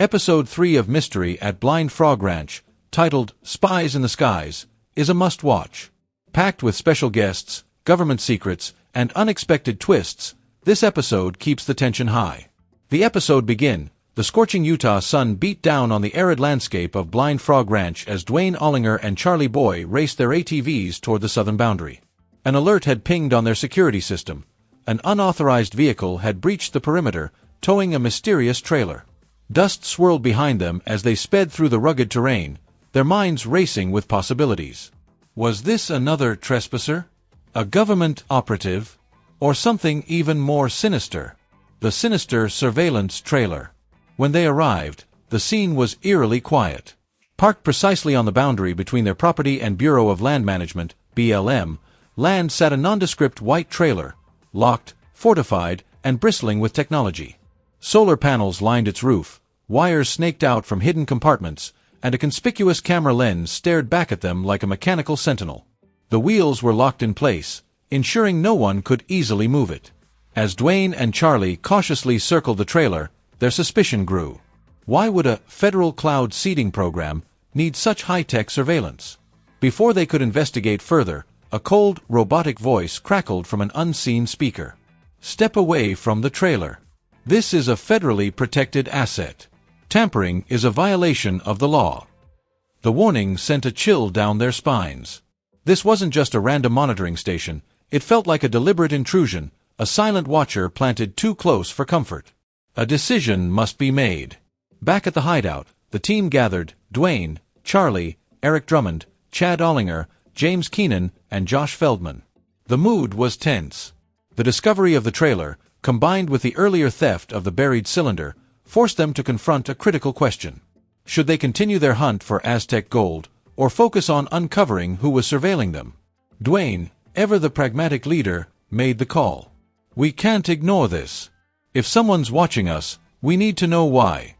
Episode 3 of Mystery at Blind Frog Ranch, titled Spies in the Skies, is a must-watch. Packed with special guests, government secrets, and unexpected twists, this episode keeps the tension high. The episode begins. The scorching Utah sun beat down on the arid landscape of Blind Frog Ranch as Dwayne Ollinger and Charlie Boy raced their ATVs toward the southern boundary. An alert had pinged on their security system. An unauthorized vehicle had breached the perimeter, towing a mysterious trailer. Dust swirled behind them as they sped through the rugged terrain, their minds racing with possibilities. Was this another trespasser? A government operative? Or something even more sinister? The sinister surveillance trailer. When they arrived, the scene was eerily quiet. Parked precisely on the boundary between their property and Bureau of Land Management, BLM, land sat a nondescript white trailer, locked, fortified, and bristling with technology. Solar panels lined its roof, wires snaked out from hidden compartments, and a conspicuous camera lens stared back at them like a mechanical sentinel. The wheels were locked in place, ensuring no one could easily move it. As Dwayne and Charlie cautiously circled the trailer, their suspicion grew. Why would a federal cloud seeding program need such high-tech surveillance? Before they could investigate further, a cold, robotic voice crackled from an unseen speaker. "Step away from the trailer. This is a federally protected asset. Tampering is a violation of the law." The warning sent a chill down their spines. This wasn't just a random monitoring station. It felt like a deliberate intrusion, a silent watcher planted too close for comfort. A decision must be made. Back at the hideout, the team gathered: Dwayne, Charlie, Eric Drummond, Chad Ollinger, James Keenan, and Josh Feldman. The mood was tense. The discovery of the trailer, combined with the earlier theft of the buried cylinder, forced them to confront a critical question. Should they continue their hunt for Aztec gold, or focus on uncovering who was surveilling them? Dwayne, ever the pragmatic leader, made the call. "We can't ignore this. If someone's watching us, we need to know why."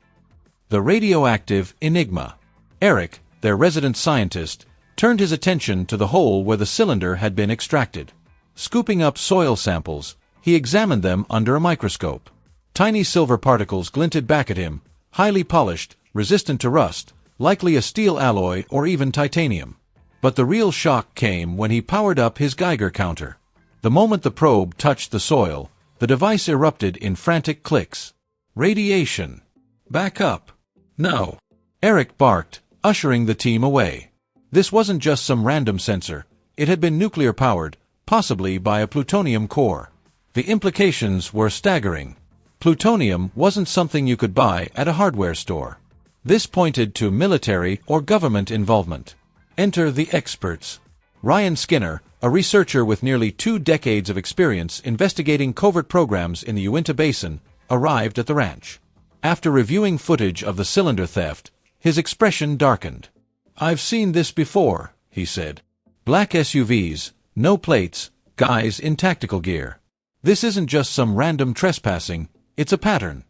The radioactive enigma. Eric, their resident scientist, turned his attention to the hole where the cylinder had been extracted. Scooping up soil samples, he examined them under a microscope. Tiny silver particles glinted back at him, highly polished, resistant to rust, likely a steel alloy or even titanium. But the real shock came when he powered up his Geiger counter. The moment the probe touched the soil, the device erupted in frantic clicks. "Radiation! Back up! No!" Eric barked, ushering the team away. This wasn't just some random sensor. It had been nuclear-powered, possibly by a plutonium core. The implications were staggering. Plutonium wasn't something you could buy at a hardware store. This pointed to military or government involvement. Enter the experts. Ryan Skinner, a researcher with nearly 2 decades of experience investigating covert programs in the Uinta Basin, arrived at the ranch. After reviewing footage of the cylinder theft, his expression darkened. "I've seen this before," he said. "Black SUVs, no plates, guys in tactical gear. This isn't just some random trespassing, it's a pattern."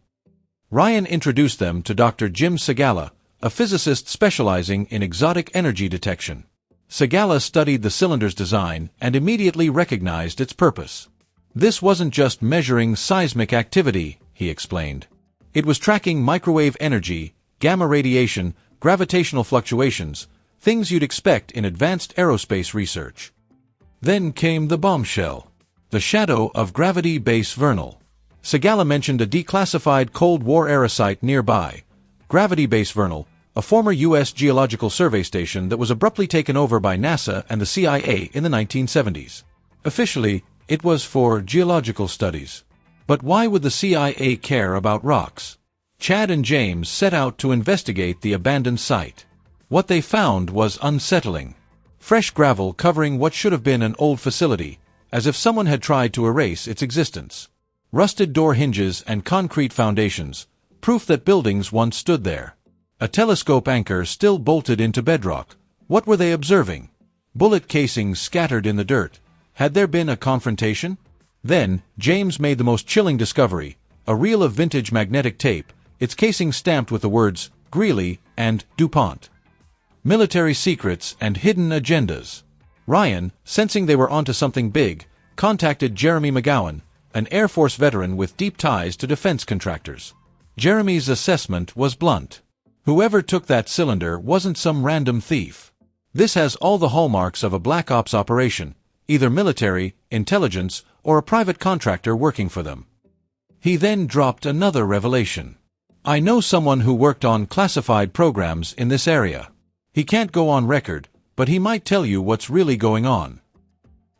Ryan introduced them to Dr. Jim Segala, a physicist specializing in exotic energy detection. Segala studied the cylinder's design and immediately recognized its purpose. This wasn't just measuring seismic activity, he explained. It was tracking microwave energy, gamma radiation, gravitational fluctuations, things you'd expect in advanced aerospace research. Then came the bombshell. The shadow of Gravity Base Vernal. Segala mentioned a declassified Cold War-era site nearby, Gravity Base Vernal, a former U.S. geological survey station that was abruptly taken over by NASA and the CIA in the 1970s. Officially, it was for geological studies. But why would the CIA care about rocks? Chad and James set out to investigate the abandoned site. What they found was unsettling. Fresh gravel covering what should have been an old facility, as if someone had tried to erase its existence. Rusted door hinges and concrete foundations, proof that buildings once stood there. A telescope anchor still bolted into bedrock. What were they observing? Bullet casings scattered in the dirt. Had there been a confrontation? Then, James made the most chilling discovery, a reel of vintage magnetic tape, its casing stamped with the words Greeley and DuPont. Military secrets and hidden agendas. Ryan, sensing they were onto something big, contacted Jeremy McGowan, an Air Force veteran with deep ties to defense contractors. Jeremy's assessment was blunt. Whoever took that cylinder wasn't some random thief. This has all the hallmarks of a black ops operation, either military, intelligence, or a private contractor working for them. He then dropped another revelation. I know someone who worked on classified programs in this area. He can't go on record, but he might tell you what's really going on.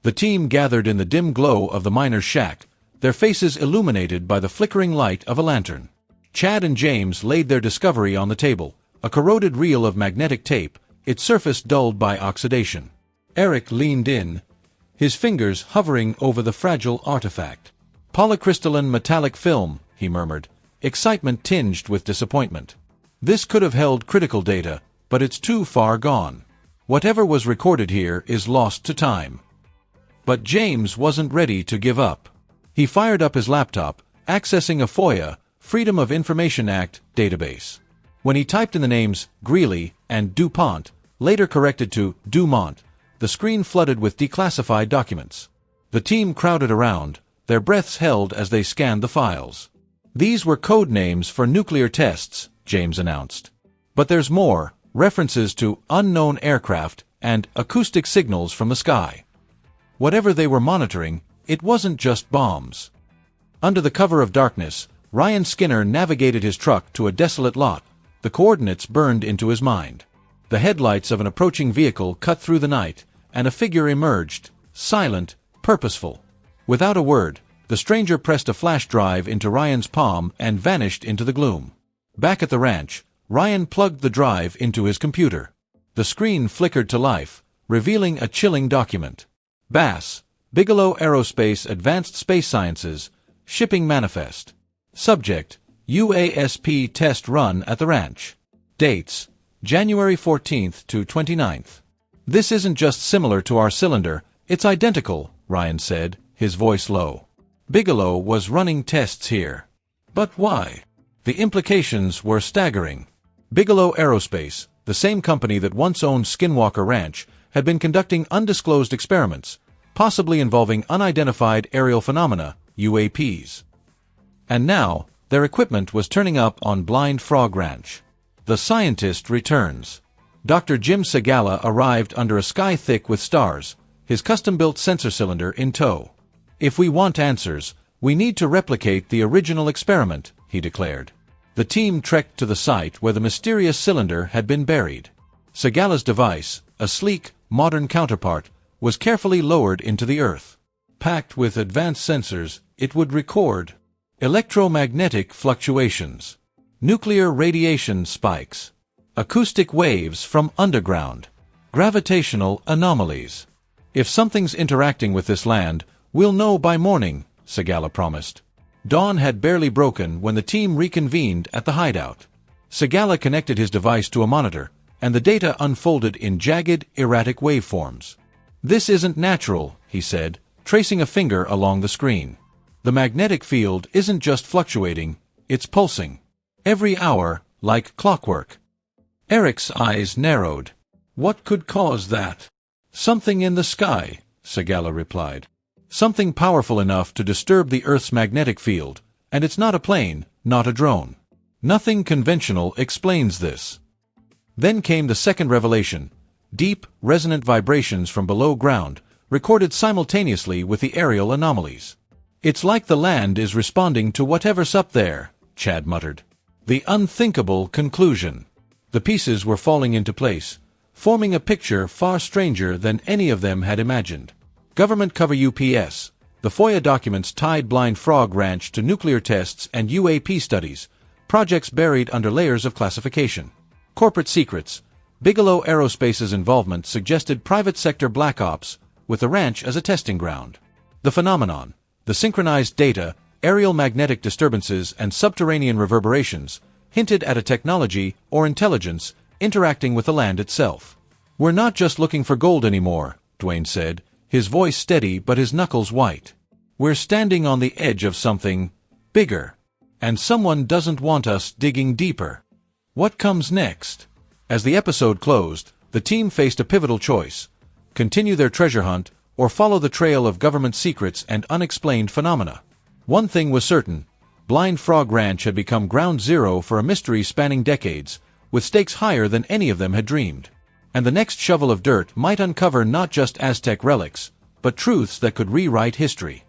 The team gathered in the dim glow of the miner's shack, their faces illuminated by the flickering light of a lantern. Chad and James laid their discovery on the table, a corroded reel of magnetic tape, its surface dulled by oxidation. Eric leaned in, his fingers hovering over the fragile artifact. Polycrystalline metallic film, he murmured, excitement tinged with disappointment. This could have held critical data, but it's too far gone. Whatever was recorded here is lost to time. But James wasn't ready to give up. He fired up his laptop, accessing a FOIA, Freedom of Information Act, database. When he typed in the names Greeley and DuPont, later corrected to Dumont, the screen flooded with declassified documents. The team crowded around, their breaths held as they scanned the files. These were code names for nuclear tests, James announced. But there's more, references to unknown aircraft and acoustic signals from the sky. Whatever they were monitoring, it wasn't just bombs. Under the cover of darkness, Ryan Skinner navigated his truck to a desolate lot, the coordinates burned into his mind. The headlights of an approaching vehicle cut through the night, and a figure emerged, silent, purposeful. Without a word, the stranger pressed a flash drive into Ryan's palm and vanished into the gloom. Back at the ranch, Ryan plugged the drive into his computer. The screen flickered to life, revealing a chilling document. BASS, Bigelow Aerospace Advanced Space Sciences, Shipping Manifest. Subject, UASP test run at the ranch. Dates, January 14th to 29th. This isn't just similar to our cylinder, it's identical, Ryan said, his voice low. Bigelow was running tests here. But why? The implications were staggering. Bigelow Aerospace, the same company that once owned Skinwalker Ranch, had been conducting undisclosed experiments, possibly involving unidentified aerial phenomena, UAPs. And now, their equipment was turning up on Blind Frog Ranch. The scientist returns. Dr. Jim Segala arrived under a sky thick with stars, his custom-built sensor cylinder in tow. If we want answers, we need to replicate the original experiment, he declared. The team trekked to the site where the mysterious cylinder had been buried. Segala's device, a sleek, modern counterpart, was carefully lowered into the earth. Packed with advanced sensors, it would record electromagnetic fluctuations, nuclear radiation spikes, acoustic waves from underground, gravitational anomalies. If something's interacting with this land, we'll know by morning, Segala promised. Dawn had barely broken when the team reconvened at the hideout. Segala connected his device to a monitor, and the data unfolded in jagged, erratic waveforms. This isn't natural, he said, tracing a finger along the screen. The magnetic field isn't just fluctuating, it's pulsing. Every hour, like clockwork. Eric's eyes narrowed. What could cause that? Something in the sky, Segala replied. Something powerful enough to disturb the Earth's magnetic field, and it's not a plane, not a drone. Nothing conventional explains this. Then came the second revelation. Deep, resonant vibrations from below ground, recorded simultaneously with the aerial anomalies. It's like the land is responding to whatever's up there, Chad muttered. The unthinkable conclusion. The pieces were falling into place, forming a picture far stranger than any of them had imagined. Government cover UPS. The FOIA documents tied Blind Frog Ranch to nuclear tests and UAP studies, projects buried under layers of classification. Corporate secrets. Bigelow Aerospace's involvement suggested private sector black ops, with the ranch as a testing ground. The phenomenon. The synchronized data, aerial magnetic disturbances and subterranean reverberations, hinted at a technology or intelligence interacting with the land itself. We're not just looking for gold anymore, Dwayne said, his voice steady but his knuckles white. We're standing on the edge of something bigger. And someone doesn't want us digging deeper. What comes next? As the episode closed, the team faced a pivotal choice: continue their treasure hunt, or follow the trail of government secrets and unexplained phenomena. One thing was certain: Blind Frog Ranch had become ground zero for a mystery spanning decades, with stakes higher than any of them had dreamed. And the next shovel of dirt might uncover not just Aztec relics, but truths that could rewrite history.